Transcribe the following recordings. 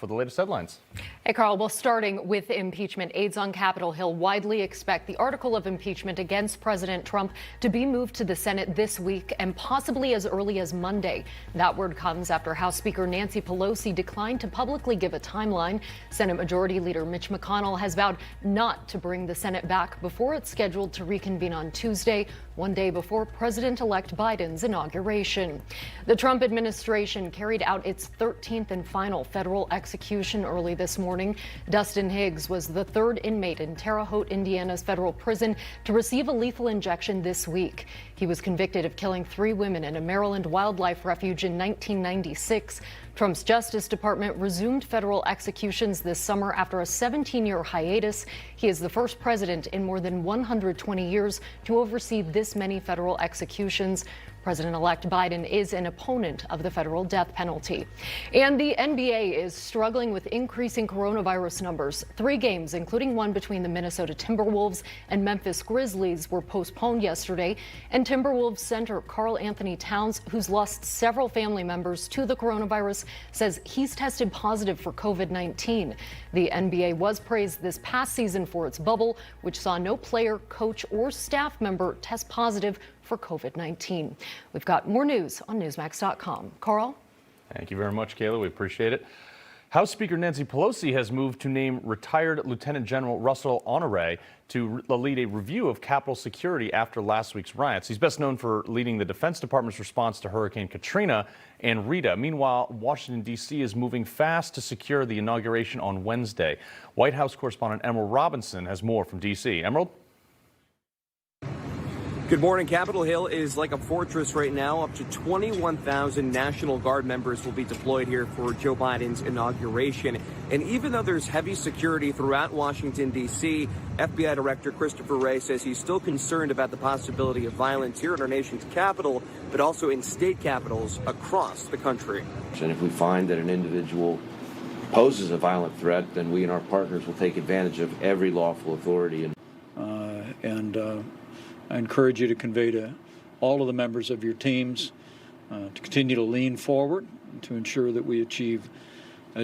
for the latest headlines. Hey, Carl. Well, starting with impeachment, aides on Capitol Hill widely expect the article of impeachment against President Trump to be moved to the Senate this week and possibly as early as Monday. That word comes after House Speaker Nancy Pelosi declined to publicly give a timeline. Senate Majority Leader Mitch McConnell has vowed not to bring the Senate back before it's scheduled to reconvene on Tuesday, one day before President-elect Biden's inauguration. The Trump administration carried out its 13th and final federal execution early this morning. Dustin Higgs was the third inmate in Terre Haute, Indiana's federal prison to receive a lethal injection this week. He was convicted of killing 3 women in a Maryland wildlife refuge in 1996. Trump's Justice Department resumed federal executions this summer after a 17-year hiatus. He is the first president in more than 120 years to oversee this many federal executions. President-elect Biden is an opponent of the federal death penalty. And the NBA is struggling with increasing coronavirus numbers. 3 games, including one between the Minnesota Timberwolves and Memphis Grizzlies, were postponed yesterday. And Timberwolves center Karl Anthony Towns, who's lost several family members to the coronavirus, says he's tested positive for COVID-19. The NBA was praised this past season for its bubble, which saw no player, coach, or staff member test positive for COVID-19. We've got more news on Newsmax.com. Carl? Thank you very much, Kayla. We appreciate it. House Speaker Nancy Pelosi has moved to name retired Lieutenant General Russell Honore to lead a review of Capitol security after last week's riots. He's best known for leading the Defense Department's response to Hurricane Katrina and Rita. Meanwhile, Washington, D.C. is moving fast to secure the inauguration on Wednesday. White House correspondent Emerald Robinson has more from D.C. Emerald? Good morning. Capitol Hill is like a fortress right now. Up to 21,000 National Guard members will be deployed here for Joe Biden's inauguration. And even though there's heavy security throughout Washington, D.C., FBI Director Christopher Wray says he's still concerned about the possibility of violence here in our nation's capital, but also in state capitals across the country. And if we find that an individual poses a violent threat, then we and our partners will take advantage of every lawful authority. I encourage you to convey to all of the members of your teams to continue to lean forward to ensure that we achieve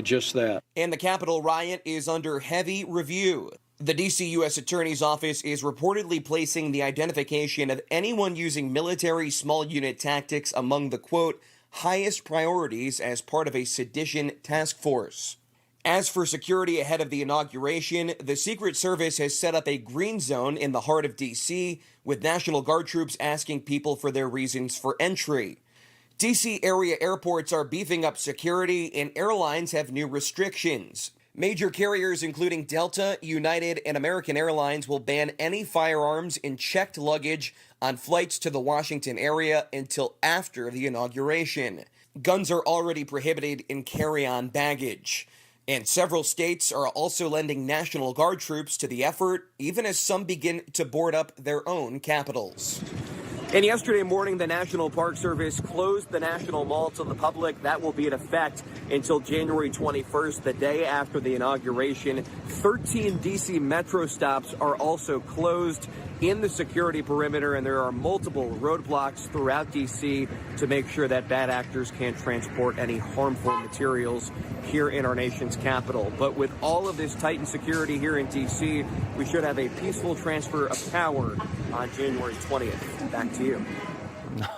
just that. And the Capitol riot is under heavy review. The D.C. U.S. Attorney's Office is reportedly placing the identification of anyone using military small unit tactics among the, quote, highest priorities as part of a sedition task force. As for security ahead of the inauguration, the Secret Service has set up a green zone in the heart of D.C., with National Guard troops asking people for their reasons for entry. D.C. area airports are beefing up security, and airlines have new restrictions. Major carriers including Delta, United, and American Airlines will ban any firearms in checked luggage on flights to the Washington area until after the inauguration. Guns are already prohibited in carry-on baggage. And several states are also lending National Guard troops to the effort, even as some begin to board up their own capitals. And yesterday morning, the National Park Service closed the National Mall to the public. That will be in effect until January 21st, the day after the inauguration. 13 D.C. metro stops are also closed in the security perimeter, and there are multiple roadblocks throughout D.C. to make sure that bad actors can't transport any harmful materials here in our nation's capital. But with all of this tightened security here in D.C., we should have a peaceful transfer of power on January 20th. Back to you.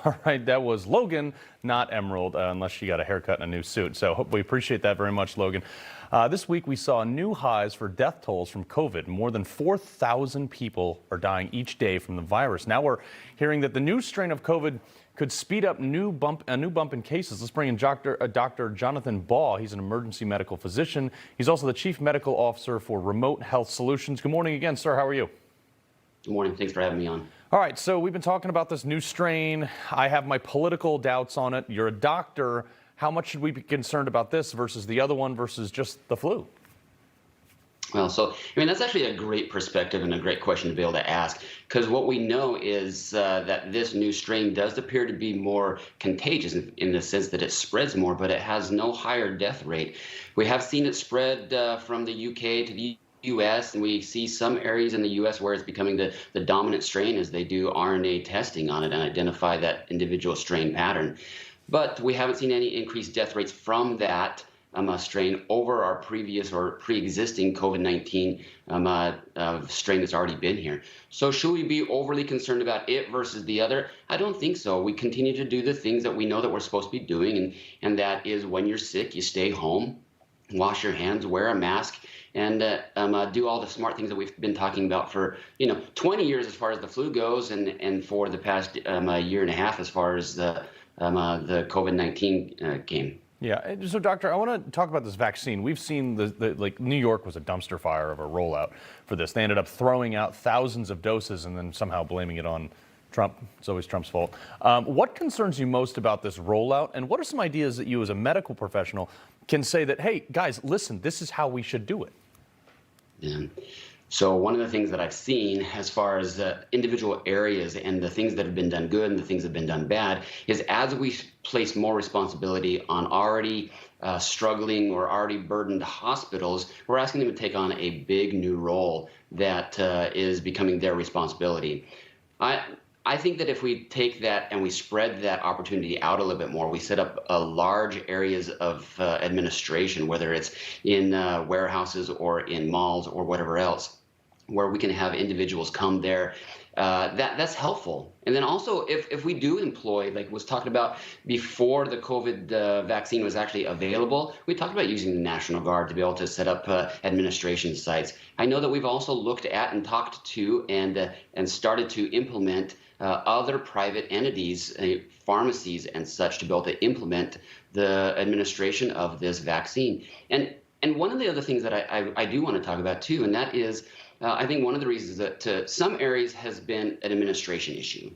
All right, that was Logan, not Emerald, unless she got a haircut and a new suit. So we appreciate that very much, Logan. This week, we saw new highs for death tolls from COVID. More than 4,000 people are dying each day from the virus. Now we're hearing that the new strain of COVID could speed up a new bump in cases. Let's bring in Dr. Jonathan Baugh. He's an emergency medical physician. He's also the chief medical officer for Remote Health Solutions. Good morning again, sir. How are you? Good morning. Thanks for having me on. All right, so we've been talking about this new strain. I have my political doubts on it. You're a doctor. How much should we be concerned about this versus the other one versus just the flu? Well, that's actually a great perspective and a great question to be able to ask, because what we know is that this new strain does appear to be more contagious in the sense that it spreads more, but it has no higher death rate. We have seen it spread from the UK to the U.S., and we see some areas in the U.S. where it's becoming the dominant strain as they do RNA testing on it and identify that individual strain pattern. But we haven't seen any increased death rates from that strain over our previous or pre-existing COVID-19 strain that's already been here. So should we be overly concerned about it versus the other? I don't think so. We continue to do the things that we know that we're supposed to be doing, and that is when you're sick, you stay home, wash your hands, wear a mask, and do all the smart things that we've been talking about for 20 years as far as the flu goes, and for the past year and a half as far as the COVID-19 came. Yeah. So, Doctor, I want to talk about this vaccine. We've seen like New York was a dumpster fire of a rollout for this. They ended up throwing out thousands of doses and then somehow blaming it on Trump. It's always Trump's fault. What concerns you most about this rollout? And what are some ideas that you as a medical professional can say that, hey, guys, listen, this is how we should do it? Yeah. So one of the things that I've seen as far as individual areas and the things that have been done good and the things that have been done bad is as we place more responsibility on already struggling or already burdened hospitals, we're asking them to take on a big new role that is becoming their responsibility. I think that if we take that and we spread that opportunity out a little bit more, we set up large areas of administration, whether it's in warehouses or in malls or whatever else, where we can have individuals come there, that's helpful. And then also, if we do employ, like was talked about before the COVID vaccine was actually available, we talked about using the National Guard to be able to set up administration sites. I know that we've also looked at and talked to and started to implement other private entities, pharmacies and such, to be able to implement the administration of this vaccine. And one of the other things that I do want to talk about too, and that is, I think one of the reasons that some areas has been an administration issue.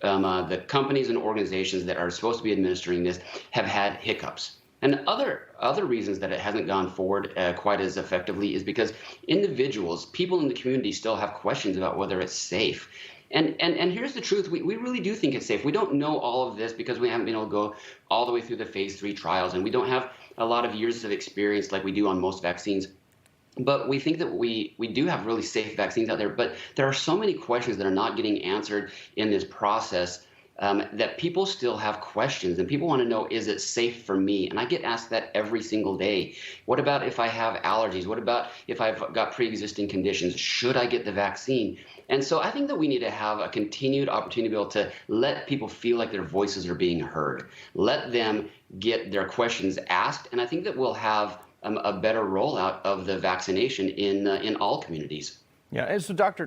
The companies and organizations that are supposed to be administering this have had hiccups. And other reasons that it hasn't gone forward quite as effectively is because individuals, people in the community still have questions about whether it's safe. And here's the truth, we really do think it's safe. We don't know all of this because we haven't been able to go all the way through the phase 3 trials, and we don't have a lot of years of experience like we do on most vaccines. But we think that we do have really safe vaccines out there, but there are so many questions that are not getting answered in this process that people still have questions, and people want to know, is it safe for me? And I get asked that every single day. What about if I have allergies? What about if I've got pre-existing conditions? Should I get the vaccine? And so I think that we need to have a continued opportunity to be able to let people feel like their voices are being heard. Let them get their questions asked, and I think that we'll have a better rollout of the vaccination in all communities. Yeah, and so, Doctor,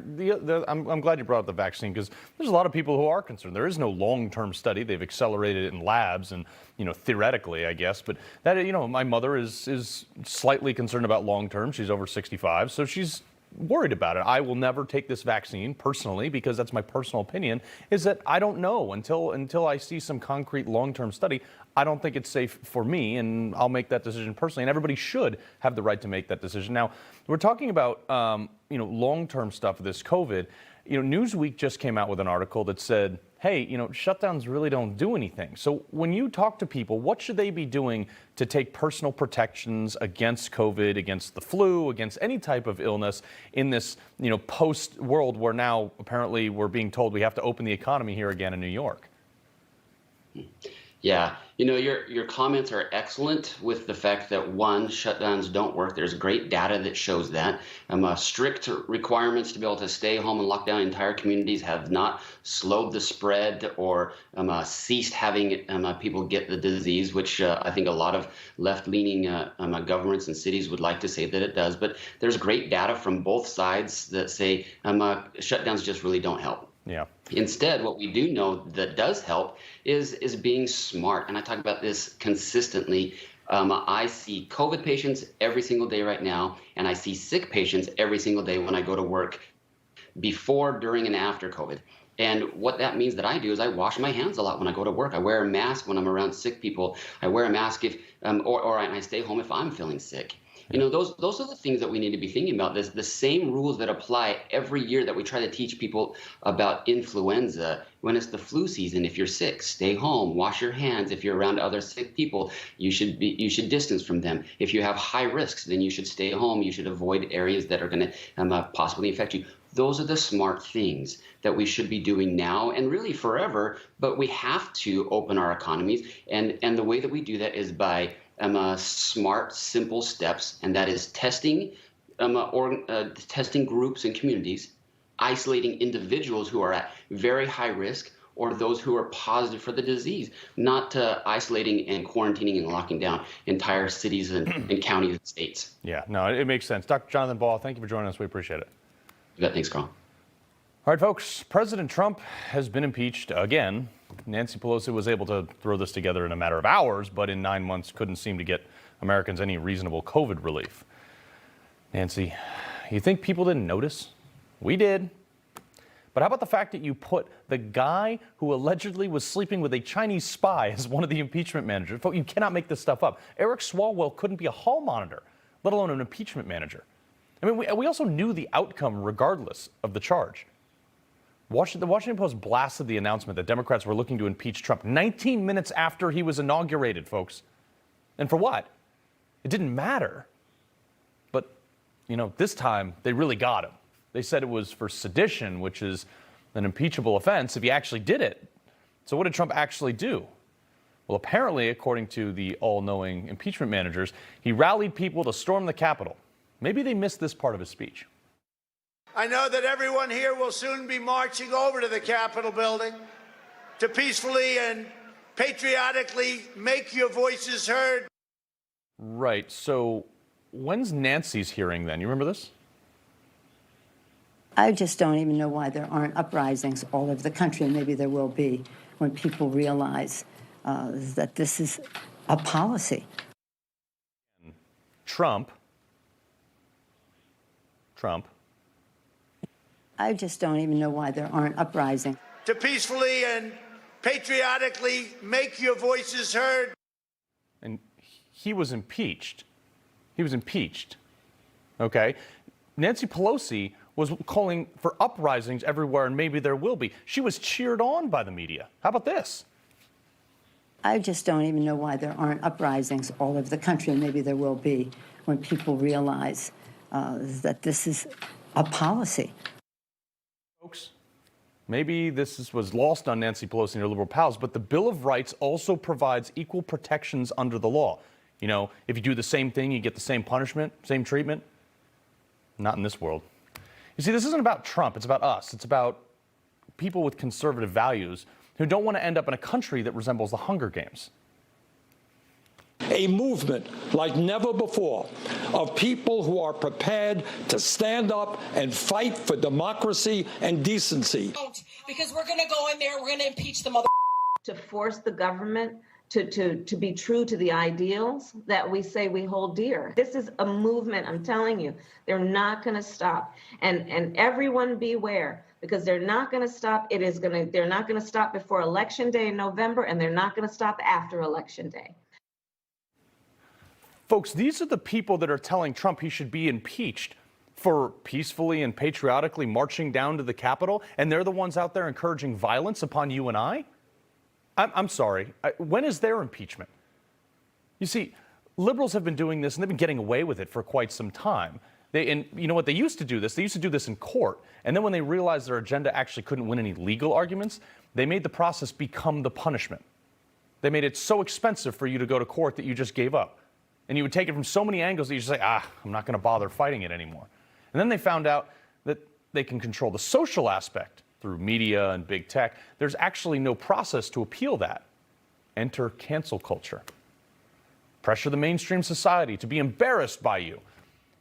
I'm glad you brought up the vaccine, because there's a lot of people who are concerned. There is no long-term study. They've accelerated it in labs and, theoretically, I guess. But that, my mother is slightly concerned about long-term. She's over 65, so she's worried about it. I will never take this vaccine personally, because that's my personal opinion, is that I don't know until I see some concrete long-term study. I don't think it's safe for me, and I'll make that decision personally. And everybody should have the right to make that decision. Now, we're talking about long-term stuff of this COVID. Newsweek just came out with an article that said, hey, shutdowns really don't do anything. So when you talk to people, what should they be doing to take personal protections against COVID, against the flu, against any type of illness in this, post world where now apparently we're being told we have to open the economy here again in New York? Yeah, your comments are excellent with the fact that, one, shutdowns don't work. There's great data that shows that. Strict requirements to be able to stay home and lock down entire communities have not slowed the spread or ceased having people get the disease, which I think a lot of left-leaning governments and cities would like to say that it does. But there's great data from both sides that say shutdowns just really don't help. Yeah. Instead, what we do know that does help is being smart. And I talk about this consistently. I see COVID patients every single day right now, and I see sick patients every single day when I go to work, before, during, and after COVID. And what that means that I do is I wash my hands a lot when I go to work. I wear a mask when I'm around sick people. I wear a mask or I stay home if I'm feeling sick. Those are the things that we need to be thinking about. The same rules that apply every year that we try to teach people about influenza. When it's the flu season, if you're sick, stay home, wash your hands. If you're around other sick people, you should distance from them. If you have high risks, then you should stay home. You should avoid areas that are going to possibly infect you. Those are the smart things that we should be doing now and really forever. But we have to open our economies, and the way that we do that is by smart, simple steps, and that is testing testing groups and communities, isolating individuals who are at very high risk or those who are positive for the disease, not isolating and quarantining and locking down entire cities and counties and states. Yeah, no, it makes sense. Dr. Jonathan Ball, thank you for joining us. We appreciate it. You bet. Thanks, Carl. All right, folks, President Trump has been impeached again. Nancy Pelosi was able to throw this together in a matter of hours, but in 9 months couldn't seem to get Americans any reasonable COVID relief. Nancy, you think people didn't notice? We did. But how about the fact that you put the guy who allegedly was sleeping with a Chinese spy as one of the impeachment managers? You cannot make this stuff up. Eric Swalwell couldn't be a hall monitor, let alone an impeachment manager. I mean, we also knew the outcome regardless of the charge. The Washington Post blasted the announcement that Democrats were looking to impeach Trump 19 minutes after he was inaugurated, folks. And for what? It didn't matter. But, you know, this time they really got him. They said it was for sedition, which is an impeachable offense if he actually did it. So what did Trump actually do? Well, apparently, according to the all-knowing impeachment managers, he rallied people to storm the Capitol. Maybe they missed this part of his speech. I know that everyone here will soon be marching over to the Capitol building to peacefully and patriotically make your voices heard. Right. So when's Nancy's hearing then? You remember this? I just don't even know why there aren't uprisings all over the country, and maybe there will be when people realize that this is a policy. Trump. I just don't even know why there aren't uprisings. To peacefully and patriotically make your voices heard. And he was impeached. He was impeached. Okay? Nancy Pelosi was calling for uprisings everywhere, and maybe there will be. She was cheered on by the media. How about this? I just don't even know why there aren't uprisings all over the country, and maybe there will be when people realize that this is a policy. Folks, maybe this was lost on Nancy Pelosi and her liberal pals, but the Bill of Rights also provides equal protections under the law. You know, if you do the same thing, you get the same punishment, same treatment. Not in this world. You see, this isn't about Trump. It's about us. It's about people with conservative values who don't want to end up in a country that resembles the Hunger Games. A movement like never before of people who are prepared to stand up and fight for democracy and decency. Because we're going to go in there, we're going to impeach the mother. To force the government to be true to the ideals that we say we hold dear. This is a movement, I'm telling you. They're not going to stop. And everyone beware, because they're not going to stop. They're not going to stop before Election Day in November, and they're not going to stop after Election Day. Folks, these are the people that are telling Trump he should be impeached for peacefully and patriotically marching down to the Capitol, and they're the ones out there encouraging violence upon you and I? I'm sorry. When is their impeachment? You see, liberals have been doing this, and they've been getting away with it for quite some time. And you know what? They used to do this. They used to do this in court. And then when they realized their agenda actually couldn't win any legal arguments, they made the process become the punishment. They made it so expensive for you to go to court that you just gave up. And you would take it from so many angles that you just say, I'm not going to bother fighting it anymore. And then they found out that they can control the social aspect through media and big tech. There's actually no process to appeal that. Enter cancel culture. Pressure the mainstream society to be embarrassed by you.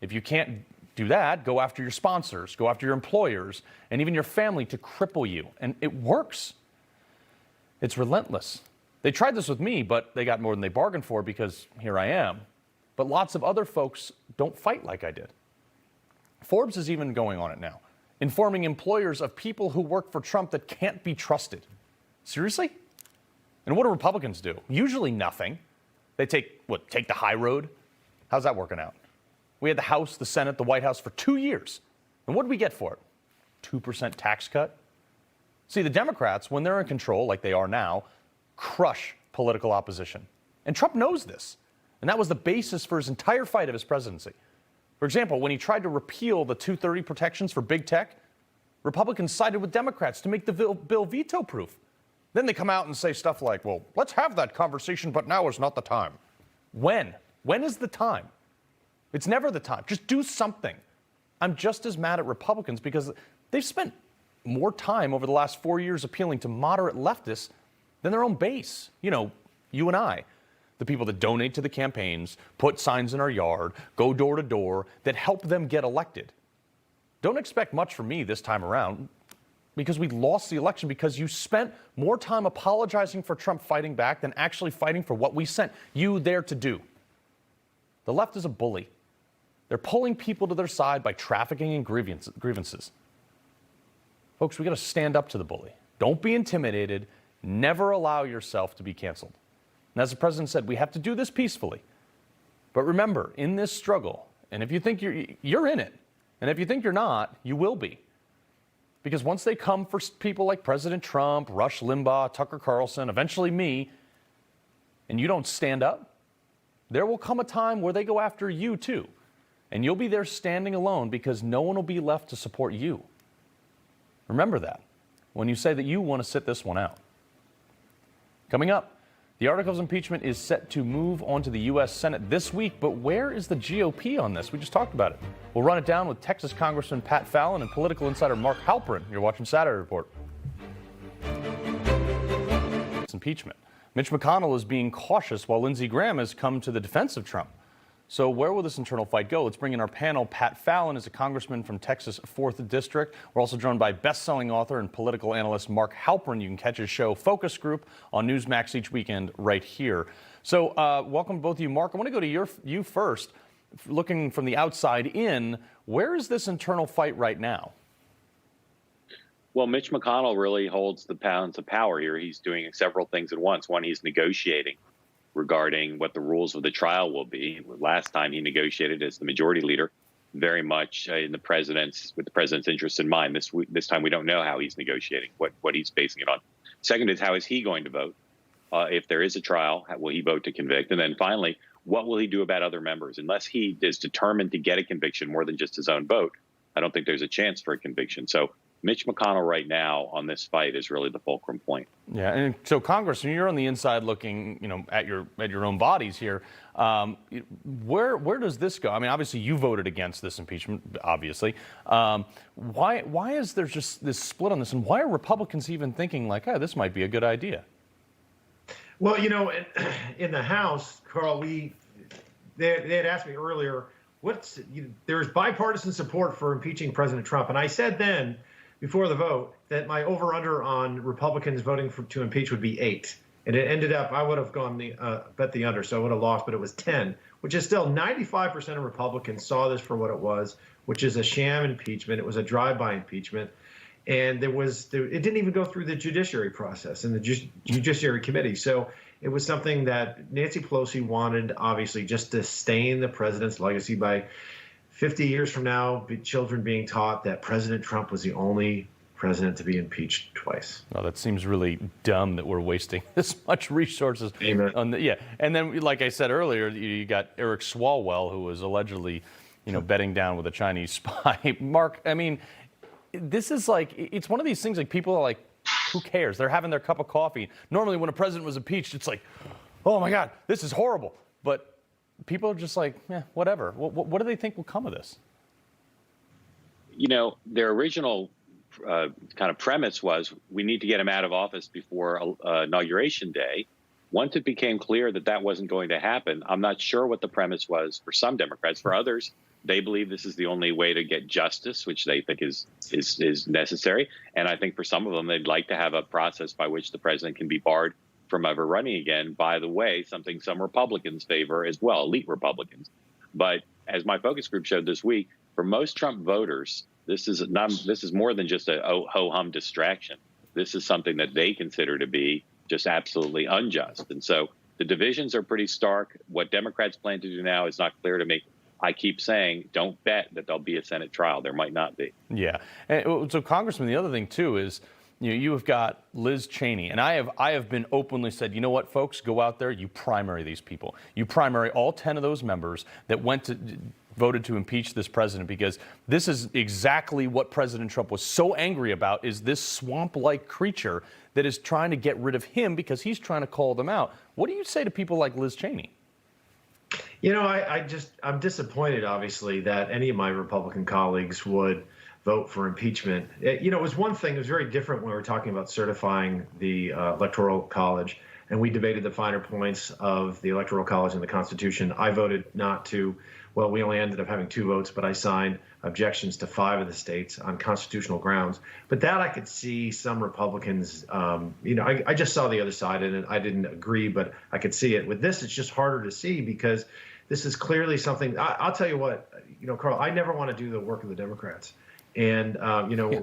If you can't do that, go after your sponsors, go after your employers, and even your family to cripple you. And it works. It's relentless. They tried this with me, but they got more than they bargained for because here I am. But lots of other folks don't fight like I did. Forbes is even going on it now, informing employers of people who work for Trump that can't be trusted. Seriously? And what do Republicans do? Usually nothing. They take the high road? How's that working out? We had the House, the Senate, the White House for 2 years. And what did we get for it? 2% tax cut? See, the Democrats, when they're in control, like they are now, crush political opposition. And Trump knows this. And that was the basis for his entire fight of his presidency. For example, when he tried to repeal the 230 protections for big tech, Republicans sided with Democrats to make the bill veto-proof. Then they come out and say stuff like, well, let's have that conversation, but now is not the time. When? When is the time? It's never the time. Just do something. I'm just as mad at Republicans because they've spent more time over the last 4 years appealing to moderate leftists than their own base. You know, you and I, the people that donate to the campaigns, put signs in our yard, go door to door, that help them get elected. Don't expect much from me this time around because we lost the election because you spent more time apologizing for Trump fighting back than actually fighting for what we sent you there to do. The left is a bully. They're pulling people to their side by trafficking in grievances. Folks, we got to stand up to the bully. Don't be intimidated. Never allow yourself to be canceled. And as the president said, we have to do this peacefully. But remember, in this struggle, and if you think you're in it, and if you think you're not, you will be. Because once they come for people like President Trump, Rush Limbaugh, Tucker Carlson, eventually me, and you don't stand up, there will come a time where they go after you too. And you'll be there standing alone because no one will be left to support you. Remember that when you say that you want to sit this one out. Coming up, the article of impeachment is set to move on to the U.S. Senate this week, but where is the GOP on this? We just talked about it. We'll run it down with Texas Congressman Pat Fallon and political insider Mark Halperin. You're watching Saturday Report. It's impeachment. Mitch McConnell is being cautious while Lindsey Graham has come to the defense of Trump. So where will this internal fight go? Let's bring in our panel. Pat Fallon is a congressman from Texas' 4th District. We're also joined by best-selling author and political analyst Mark Halperin. You can catch his show Focus Group on Newsmax each weekend right here. So welcome to both of you. Mark, I want to go to you first. Looking from the outside in, where is this internal fight right now? Well, Mitch McConnell really holds the balance of power here. He's doing several things at once. One, he's negotiating regarding what the rules of the trial will be. Last time he negotiated as the majority leader, very much with the president's interests in mind. This time we don't know how he's negotiating, what he's basing it on. Second is, how is he going to vote? If there is a trial, how will he vote to convict? And then finally, what will he do about other members? Unless he is determined to get a conviction more than just his own vote, I don't think there's a chance for a conviction. So Mitch McConnell right now on this fight is really the fulcrum point. Yeah, and so Congressman, you're on the inside looking, at your own bodies here. Where does this go? I mean, obviously you voted against this impeachment, obviously. Why is there just this split on this, and why are Republicans even thinking like, oh, this might be a good idea? Well, in the House, Carl, they had asked me earlier, there's bipartisan support for impeaching President Trump, and I said then, before the vote, that my over/under on Republicans voting to impeach would be 8. And it ended up, I would have gone bet the under, so I would have lost, but it was 10, which is still 95% of Republicans saw this for what it was, which is a sham impeachment. It was a drive-by impeachment. And it didn't even go through the judiciary process and the Judiciary Committee. So it was something that Nancy Pelosi wanted, obviously, just to stain the president's legacy by 50 years from now, children being taught that President Trump was the only president to be impeached twice. Well, that seems really dumb that we're wasting this much resources. Amen. And then, like I said earlier, you got Eric Swalwell, who was allegedly, bedding down with a Chinese spy. Mark, I mean, this is like, it's one of these things like people are like, who cares? They're having their cup of coffee. Normally when a president was impeached, it's like, oh my God, this is horrible. But people are just like, whatever. What do they think will come of this? Their original kind of premise was we need to get him out of office before Inauguration Day. Once it became clear that that wasn't going to happen, I'm not sure what the premise was for some Democrats. For others, they believe this is the only way to get justice, which they think is necessary. And I think for some of them, they'd like to have a process by which the president can be barred from ever running again. By the way, something some Republicans favor as well, elite Republicans. But as my focus group showed this week, for most Trump voters, this is more than just a ho-hum distraction. This is something that they consider to be just absolutely unjust. And so the divisions are pretty stark. What Democrats plan to do now is not clear to me. I keep saying, don't bet that there'll be a Senate trial. There might not be. Yeah. And so, Congressman, the other thing, too, is you have got Liz Cheney. And I have been openly said, you know what, folks, go out there. You primary these people. You primary all 10 of those members that voted to impeach this president, because this is exactly what President Trump was so angry about, is this swamp-like creature that is trying to get rid of him because he's trying to call them out. What do you say to people like Liz Cheney? I'm disappointed, obviously, that any of my Republican colleagues would vote for impeachment. It was one thing. It was very different when we were talking about certifying the Electoral College, and we debated the finer points of the Electoral College and the Constitution. I voted not to. Well, we only ended up having 2 votes, but I signed objections to 5 of the states on constitutional grounds. But that I could see some Republicans, I just saw the other side in it. I didn't agree, but I could see it. With this, it's just harder to see because this is clearly something. I'll tell you what, Carl, I never want to do the work of the Democrats. And,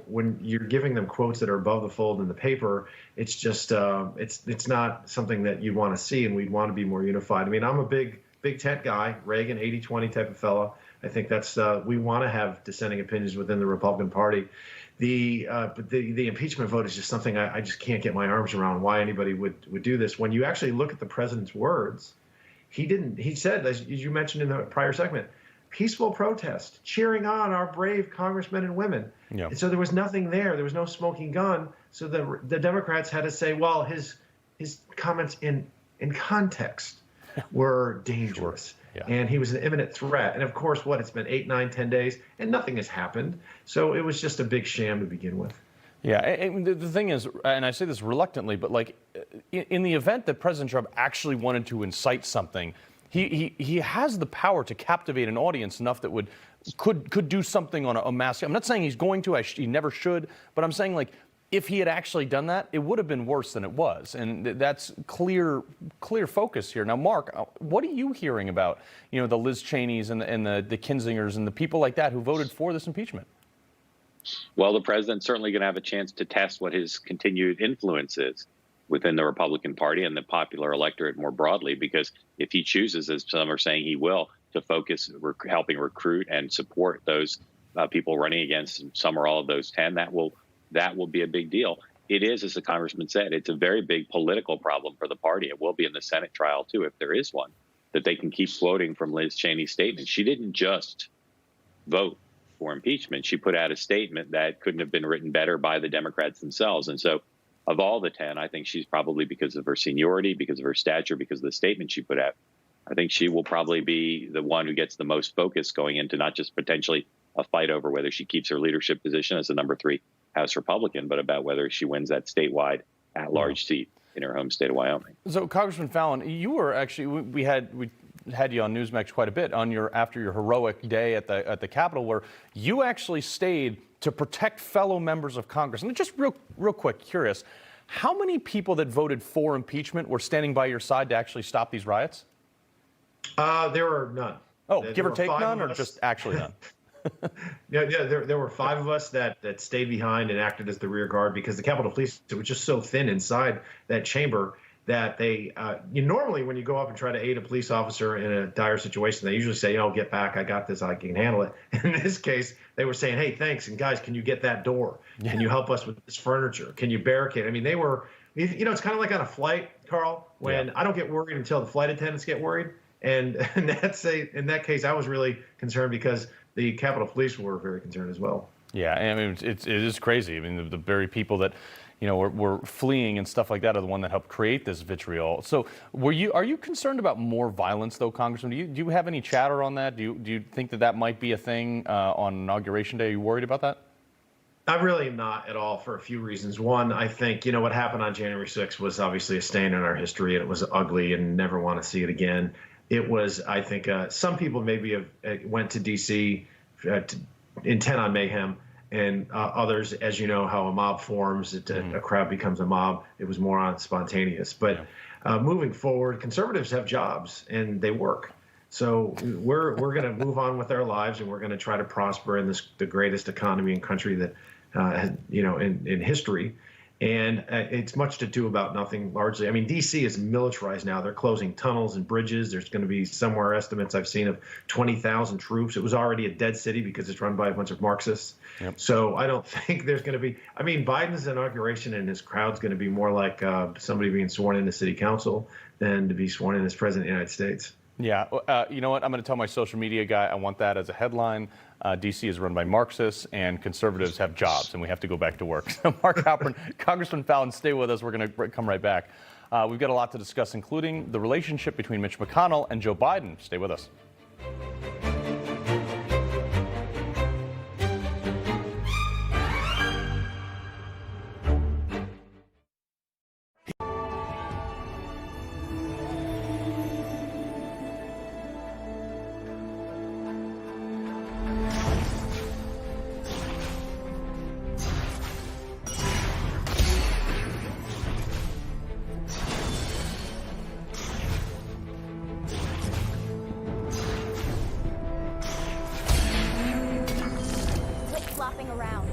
when you're giving them quotes that are above the fold in the paper, it's just it's not something that you want to see, and we'd want to be more unified. I mean, I'm a big tent guy, Reagan, 80-20 type of fellow. I think that's we want to have dissenting opinions within the Republican Party. But the impeachment vote is just something I just can't get my arms around why anybody would do this. When you actually look at the president's words, he said, as you mentioned in the prior segment, peaceful protest, cheering on our brave congressmen and women. Yep. And so there was nothing there. There was no smoking gun. So the Democrats had to say, well, his comments in context were dangerous. Sure. Yeah. And he was an imminent threat. And of course, it's been 8, 9, 10 days, and nothing has happened. So it was just a big sham to begin with. Yeah, and the thing is, and I say this reluctantly, but in the event that President Trump actually wanted to incite something, he has the power to captivate an audience enough that could do something on a mass. I'm not saying he's going to. He never should. But I'm saying if he had actually done that, it would have been worse than it was, and that's clear focus here. Now, Mark, what are you hearing about the Liz Cheneys and the Kinzingers and the people like that who voted for this impeachment? Well, the president's certainly going to have a chance to test what his continued influence is within the Republican Party and the popular electorate more broadly, because if he chooses, as some are saying he will, to focus helping recruit and support those people running against some or all of those 10, that will be a big deal. It is, as the congressman said, it's a very big political problem for the party. It will be in the Senate trial, too, if there is one, that they can keep quoting from Liz Cheney's statement. She didn't just vote for impeachment. She put out a statement that couldn't have been written better by the Democrats themselves. And so of all the 10, I think she's probably, because of her seniority, because of her stature, because of the statement she put out, I think she will probably be the one who gets the most focus going into not just potentially a fight over whether she keeps her leadership position as the number 3 House Republican, but about whether she wins that statewide at-large seat in her home state of Wyoming. So, Congressman Fallon, you were actually we had you on Newsmax quite a bit after your heroic day at the Capitol, where you actually stayed to protect fellow members of Congress. And just real quick, curious, how many people that voted for impeachment were standing by your side to actually stop these riots? There were none. Oh, give or take none, or just actually none? Yeah. There were 5 of us that stayed behind and acted as the rear guard, because the Capitol Police, it was just so thin inside that chamber that they normally when you go up and try to aid a police officer in a dire situation, they usually say, get back, I got this, I can handle it. In this case, they were saying, hey, thanks, and guys, can you get that door? Yeah. Can you help us with this furniture? Can you barricade? I mean, they were, it's kind of like on a flight, Carl, when I don't get worried until the flight attendants get worried. And in that case, I was really concerned because the Capitol Police were very concerned as well. Yeah, I mean, it is crazy. I mean, the very people that were fleeing and stuff like that are the one that helped create this vitriol. So, are you concerned about more violence, though, Congressman? Do you have any chatter on that? Do you think that might be a thing on Inauguration Day? Are you worried about that? I'm really not at all, for a few reasons. One, I think what happened on January 6th was obviously a stain in our history, and it was ugly, and never want to see it again. It was, I think, some people maybe went to D.C. Intent on mayhem, and others, as you know, how a mob forms, a crowd becomes a mob. It was more on spontaneous. But moving forward, conservatives have jobs and they work. So we're going to move on with our lives, and we're going to try to prosper in the greatest economy and country that in history. And it's much to do about nothing, largely. I mean, D.C. is militarized now. They're closing tunnels and bridges. There's going to be somewhere estimates I've seen of 20,000 troops. It was already a dead city because it's run by a bunch of Marxists. Yep. So I don't think there's going to be – I mean, Biden's inauguration and his crowd's going to be more like somebody being sworn into city council than to be sworn in as president of the United States. Yeah. You know what? I'm going to tell my social media guy I want that as a headline. D.C. is run by Marxists, and conservatives have jobs, and we have to go back to work. So, Mark Halperin, Congressman Fallon, stay with us. We're going to come right back. We've got a lot to discuss, including the relationship between Mitch McConnell and Joe Biden. Stay with us. Flopping around.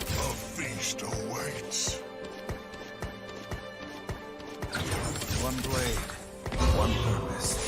A feast awaits. One blade, one purpose.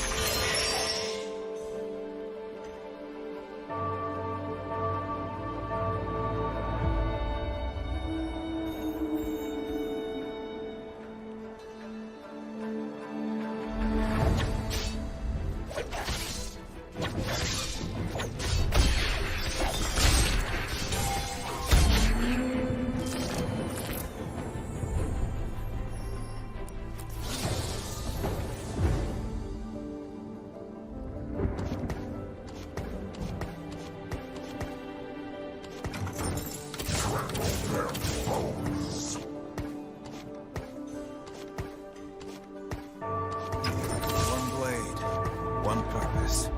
One blade, one purpose.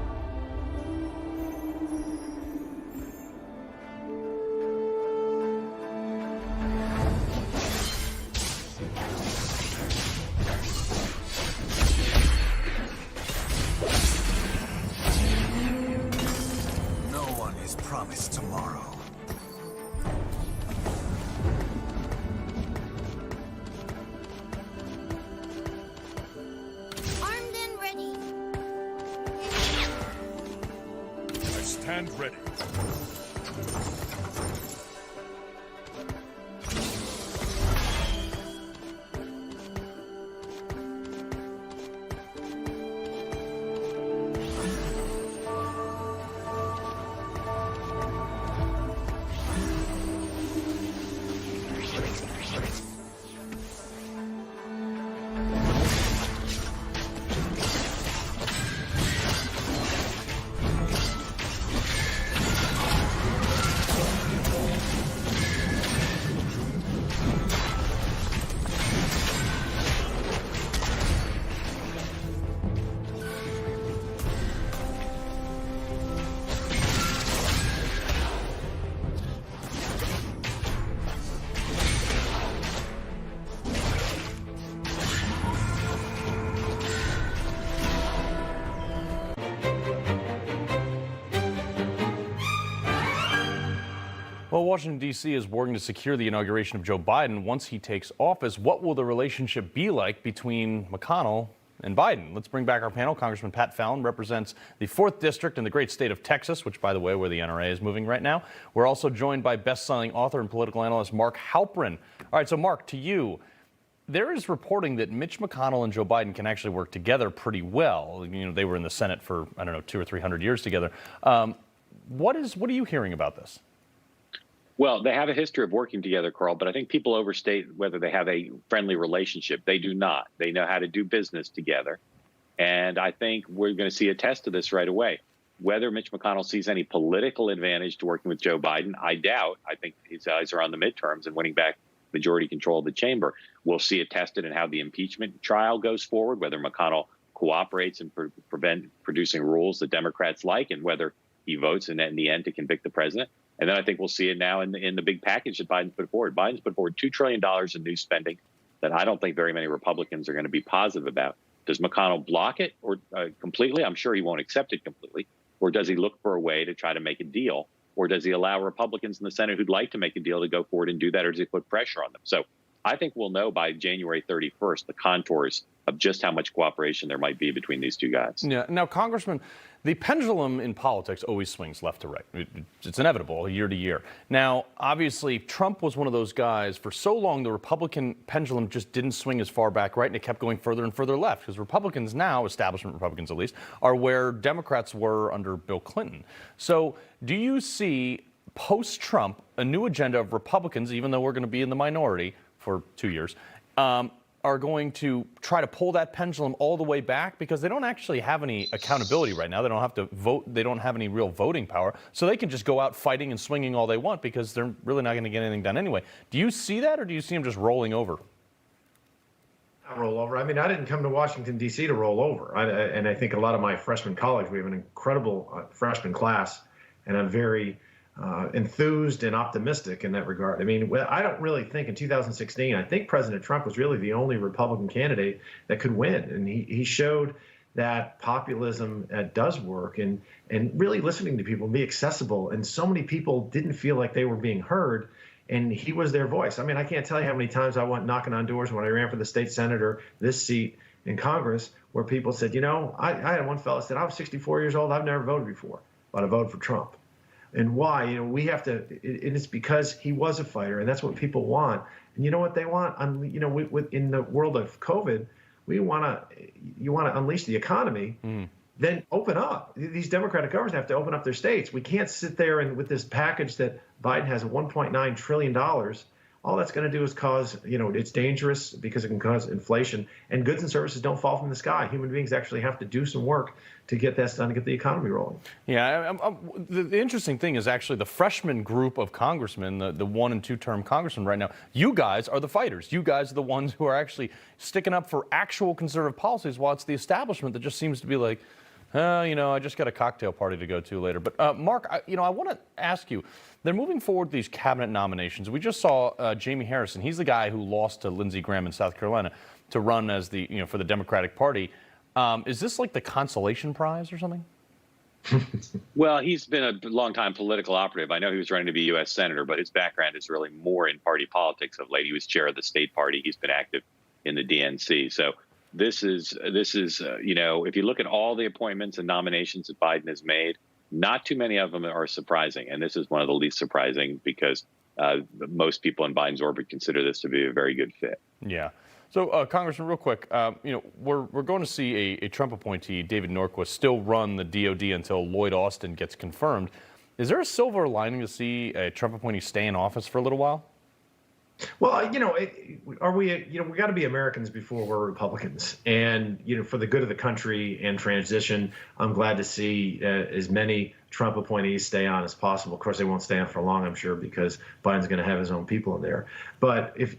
No one is promised tomorrow. Armed and ready. I stand ready. Well, Washington, D.C. is working to secure the inauguration of Joe Biden once he takes office. What will the relationship be like between McConnell and Biden? Let's bring back our panel. Congressman Pat Fallon represents the 4th District in the great state of Texas, which, by the way, where the NRA is moving right now. We're also joined by best-selling author and political analyst Mark Halperin. All right, so Mark, to you, there is reporting that Mitch McConnell and Joe Biden can actually work together pretty well. You know, they were in the Senate for, I don't know, 200 or 300 years together. What are you hearing about this? Well, they have a history of working together, Carl, but I think people overstate whether they have a friendly relationship. They do not. They know how to do business together. And I think we're going to see a test of this right away. Whether Mitch McConnell sees any political advantage to working with Joe Biden, I doubt. I think his eyes are on the midterms and winning back majority control of the chamber. We'll see it tested in how the impeachment trial goes forward, whether McConnell cooperates and prevent producing rules that Democrats like, and whether he votes in the end to convict the president. And then I think we'll see it now in the big package that Biden's put forward. Biden's put forward $2 trillion in new spending that I don't think very many Republicans are going to be positive about. Does McConnell block it or completely? I'm sure he won't accept it completely. Or does he look for a way to try to make a deal? Or does he allow Republicans in the Senate who'd like to make a deal to go forward and do that? Or does he put pressure on them? So I think we'll know by January 31st the contours of just how much cooperation there might be between these two guys. Yeah. Now, Congressman, the pendulum in politics always swings left to right. It's inevitable year to year. Now, obviously, Trump was one of those guys. For so long, the Republican pendulum just didn't swing as far back right, and it kept going further and further left, because Republicans now, establishment Republicans at least, are where Democrats were under Bill Clinton. So do you see post-Trump, a new agenda of Republicans, even though we're going to be in the minority for 2 years, are going to try to pull that pendulum all the way back because they don't actually have any accountability right now. They don't have to vote. They don't have any real voting power. So they can just go out fighting and swinging all they want because they're really not going to get anything done anyway. Do you see that, or do you see them just rolling over? Roll over. I mean, I didn't come to Washington, D.C. to roll over. And I think a lot of my freshman colleagues, we have an incredible freshman class, and I'm very enthused and optimistic in that regard. I mean, I don't really think in 2016, I think President Trump was really the only Republican candidate that could win. And he showed that populism does work, and really listening to people and be accessible. And so many people didn't feel like they were being heard, and he was their voice. I mean, I can't tell you how many times I went knocking on doors when I ran for the state senate or this seat in Congress where people said, you know, I had one fellow said, I'm 64 years old. I've never voted before, but I voted for Trump. And why? You know, we have to, it's because he was a fighter, and that's what people want. And you know what they want? You know, in the world of COVID, you want to unleash the economy, then open up. These Democratic governors have to open up their states. We can't sit there and with this package that Biden has $1.9 trillion. All that's going to do is cause, you know, it's dangerous because it can cause inflation, and goods and services don't fall from the sky. Human beings actually have to do some work to get that done, to get the economy rolling. Yeah, the interesting thing is actually the freshman group of congressmen, the 1- and 2-term congressmen right now, you guys are the fighters. You guys are the ones who are actually sticking up for actual conservative policies, while it's the establishment that just seems to be like, you know, I just got a cocktail party to go to later. But Mark, I want to ask you, they're moving forward these cabinet nominations. We just saw Jamie Harrison. He's the guy who lost to Lindsey Graham in South Carolina to run as the, you know, for the Democratic Party. Is this like the consolation prize or something? Well, he's been a longtime political operative. I know he was running to be U.S. Senator, but his background is really more in party politics of late. He was chair of the state party. He's been active in the DNC. So this is you know, if you look at all the appointments and nominations that Biden has made, not too many of them are surprising. And this is one of the least surprising because most people in Biden's orbit consider this to be a very good fit. Yeah. So, Congressman, real quick, you know, we're going to see a Trump appointee, David Norquist, still run the DOD until Lloyd Austin gets confirmed. Is there a silver lining to see a Trump appointee stay in office for a little while? Well, you know, we got to be Americans before we're Republicans. And, you know, for the good of the country and transition, I'm glad to see as many Trump appointees stay on as possible. Of course, they won't stay on for long, I'm sure, because Biden's going to have his own people in there. But if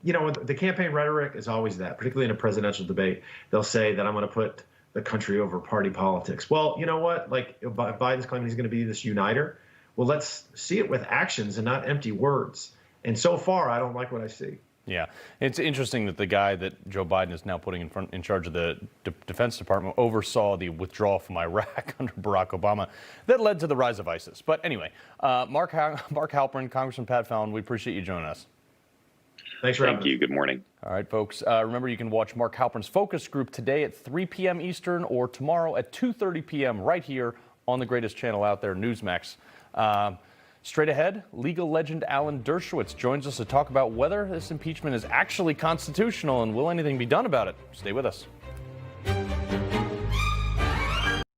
you know, the campaign rhetoric is always that, particularly in a presidential debate, they'll say that I'm going to put the country over party politics. Well, you know what? Like Biden's claiming he's going to be this uniter. Well, let's see it with actions and not empty words. And so far, I don't like what I see. Yeah, it's interesting that the guy that Joe Biden is now putting in charge of the Defense Department oversaw the withdrawal from Iraq under Barack Obama that led to the rise of ISIS. But anyway, Mark Halperin, Congressman Pat Fallon, we appreciate you joining us. Thanks for having me. Thank you. Good morning. All right, folks. Remember, you can watch Mark Halperin's focus group today at 3 p.m. Eastern or tomorrow at 2:30 p.m. right here on the greatest channel out there, Newsmax. Straight ahead, legal legend Alan Dershowitz joins us to talk about whether this impeachment is actually constitutional and will anything be done about it. Stay with us.